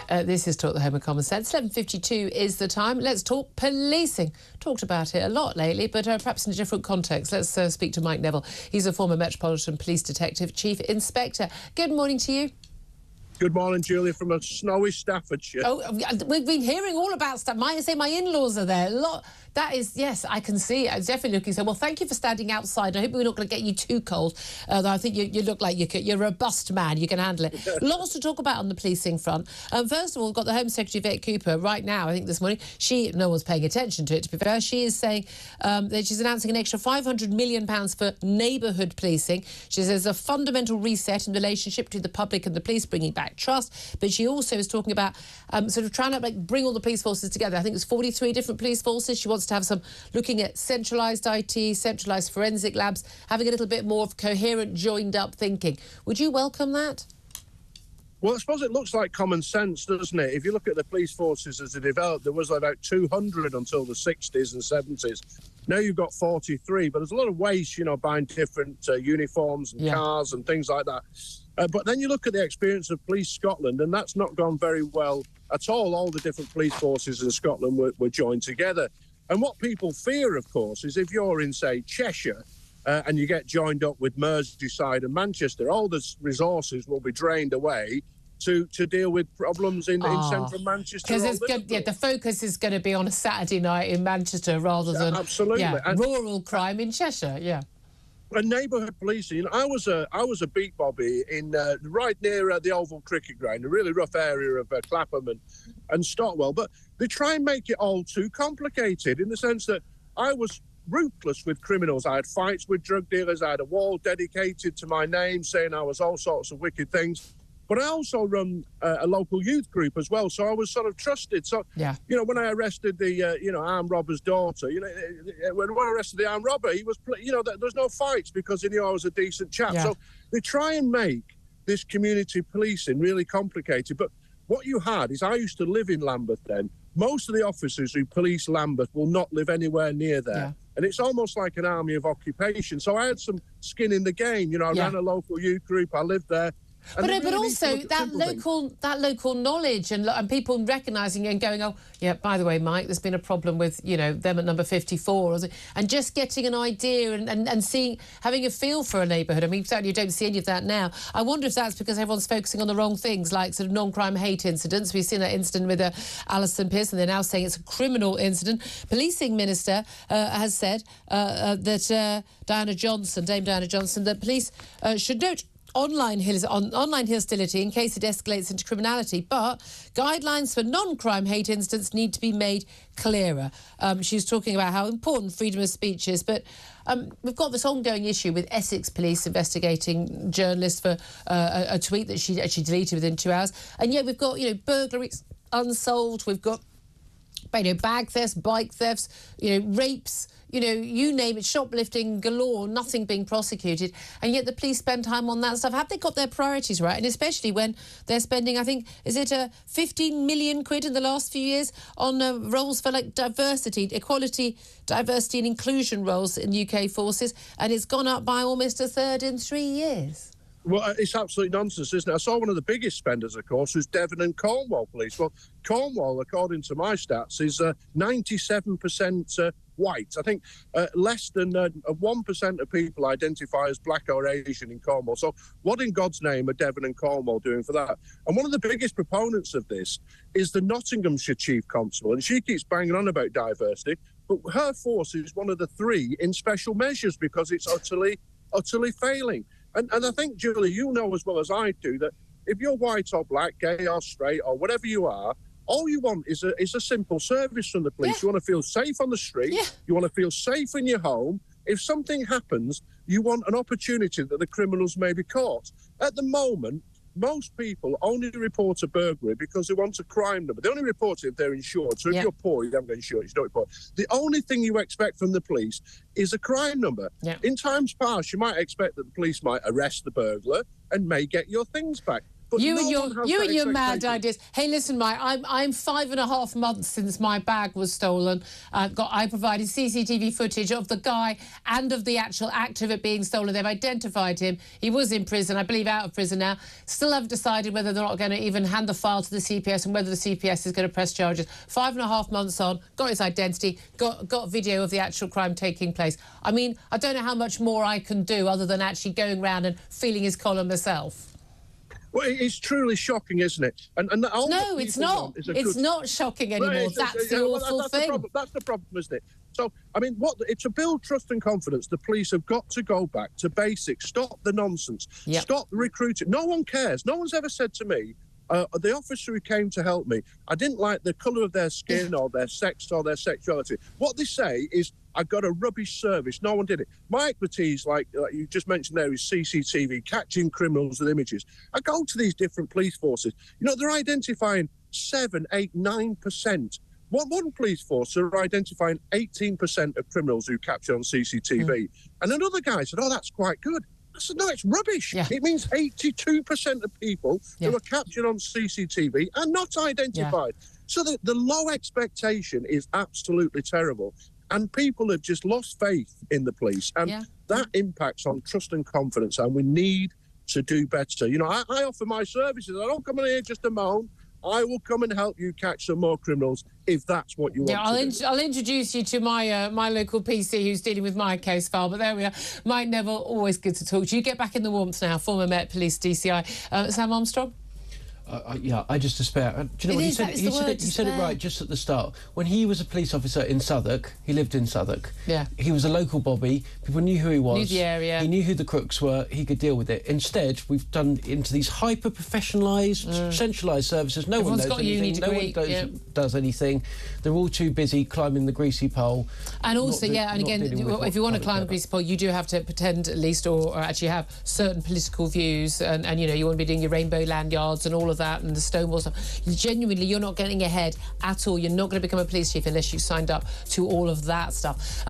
This is Talk the Home of Common Sense. 11:52 is the time. Let's talk policing. Talked about it a lot lately, but perhaps in a different context. Let's speak to Mike Neville. He's a former Metropolitan Police Detective, Chief Inspector. Good morning to you. Good morning, Julia, from a snowy Staffordshire. Oh, we've been hearing all about stuff. I say my in-laws are there. A lot. That is, yes, I can see it. I was definitely looking. So, well, thank you for standing outside. I hope we're not going to get you too cold. Though I think you look like you're a robust man. You can handle it. Lots to talk about on the policing front. First of all, we've got the Home Secretary Yvette Cooper right now. I think this morning, no one's paying attention to it, to be fair. She is saying that she's announcing an extra £500 million for neighbourhood policing. She says there's a fundamental reset in the relationship between the public and the police, bringing back trust. But she also is talking about sort of trying to bring all the police forces together. I think it's 43 different police forces. She wants to have some looking at centralised IT, centralised forensic labs, having a little bit more of coherent, joined-up thinking. Would you welcome that? Well, I suppose it looks like common sense, doesn't it? If you look at the police forces as they developed, there was about 200 until the 60s and 70s. Now you've got 43, but there's a lot of waste, buying different uniforms and cars and things like that. But then you look at the experience of Police Scotland, and that's not gone very well at all. All the different police forces in Scotland were joined together. And what people fear, of course, is if you're in, say, Cheshire and you get joined up with Merseyside and Manchester, all the resources will be drained away to deal with problems in central Manchester. Because the focus is going to be on a Saturday night in Manchester rather than rural crime in Cheshire. Yeah. And neighbourhood policing. I was a beat bobby in right near the Oval Cricket Ground, a really rough area of Clapham and Stotwell. But they try and make it all too complicated in the sense that I was ruthless with criminals. I had fights with drug dealers. I had a wall dedicated to my name saying I was all sorts of wicked things. But I also run a local youth group as well, so I was sort of trusted. So, when I arrested the, armed robber's daughter, when I arrested the armed robber, he was, there's no fights because he knew I was a decent chap. Yeah. So they try and make this community policing really complicated. But what you had is, I used to live in Lambeth then. Most of the officers who police Lambeth will not live anywhere near there. Yeah. And it's almost like an army of occupation. So I had some skin in the game. I ran a local youth group. I lived there. But also that local knowledge and people recognising and going, oh, yeah, by the way, Mike, there's been a problem with, them at number 54. And just getting an idea and seeing, having a feel for a neighbourhood. I mean, certainly you don't see any of that now. I wonder if that's because everyone's focusing on the wrong things, like sort of non-crime hate incidents. We've seen that incident with Alison Pearson. They're now saying it's a criminal incident. Policing Minister has said that Dame Diana Johnson, that police should note online hostility in case it escalates into criminality, but guidelines for non-crime hate incidents need to be made clearer. She's talking about how important freedom of speech is, but we've got this ongoing issue with Essex Police investigating journalists for a tweet that she actually deleted within 2 hours, and yet we've got burglaries unsolved, we've got bag thefts, bike thefts, rapes, you name it, shoplifting galore, nothing being prosecuted, and yet the police spend time on that stuff. Have they got their priorities right? And especially when they're spending, I think, is it 15 million quid in the last few years on roles for diversity, equality, diversity and inclusion roles in UK forces, and it's gone up by almost a third in 3 years. Well, it's absolute nonsense, isn't it? I saw one of the biggest spenders, of course, was Devon and Cornwall police. Well, Cornwall, according to my stats, is 97% white. I think less than 1% of people identify as black or Asian in Cornwall. So what in God's name are Devon and Cornwall doing for that? And one of the biggest proponents of this is the Nottinghamshire Chief Constable, and she keeps banging on about diversity, but her force is one of the 3 in special measures because it's utterly failing. And I think, Julie, you know as well as I do that if you're white or black, gay or straight or whatever you are, all you want is a simple service from the police. You want to feel safe on the street. You want to feel safe in your home. If something happens, you want an opportunity that the criminals may be caught. At the moment, most people only report a burglary because they want a crime number. They only report it if they're insured. So if you're poor, you don't get insured, you don't report. The only thing you expect from the police is a crime number. In times past, you might expect that the police might arrest the burglar and may get your things back. But You no and your mad ideas. Hey, listen, Mike, I'm 5.5 months since my bag was stolen. I provided CCTV footage of the guy and of the actual act of it being stolen. They've identified him. He was in prison, I believe out of prison now. Still haven't decided whether they're not going to even hand the file to the CPS and whether the CPS is going to press charges. 5.5 months on, got his identity, got video of the actual crime taking place. I mean, I don't know how much more I can do other than actually going round and feeling his collar myself. Well, it's truly shocking, isn't it? And no, it's not. It's not shocking anymore. Right, that's the awful thing. That's the problem, isn't it? So, I mean, to build trust and confidence, the police have got to go back to basics. Stop the nonsense. Yep. Stop recruiting. No one cares. No one's ever said to me, the officer who came to help me, I didn't like the colour of their skin or their sex or their sexuality. What they say is, I got a rubbish service. No one did it. My expertise, like you just mentioned there, is CCTV, catching criminals with images. I go to these different police forces. You know, they're identifying 7, 8, 9%. One police force are identifying 18% of criminals who capture on CCTV. And another guy said, oh, that's quite good. I said, no, it's rubbish. Yeah. It means 82% of people who are captured on CCTV are not identified. So the low expectation is absolutely terrible. And people have just lost faith in the police. And that impacts on trust and confidence. And we need to do better. You know, I offer my services. I don't come in here just to moan. I will come and help you catch some more criminals if that's what you want to do. I'll introduce you to my my local PC who's dealing with my case file. But there we are. Mike Neville, always good to talk to you. Get back in the warmth now. Former Met Police DCI. Sam Armstrong? I just despair. Do you know what he said? He said it right just at the start. When he was a police officer in Southwark, he lived in Southwark. Yeah. He was a local bobby. People knew who he was. Knew the area. He knew who the crooks were. He could deal with it. Instead, we've done into these hyper-professionalised, centralised services. No one knows anything. No one does anything. They're all too busy climbing the greasy pole. And also, and again, if you want to climb the greasy pole, you do have to pretend at least, or actually have certain political views, and you know, you want to be doing your rainbow lanyards and all of that and the Stonewall stuff. Genuinely, you're not getting ahead at all. You're not going to become a police chief unless you signed up to all of that stuff.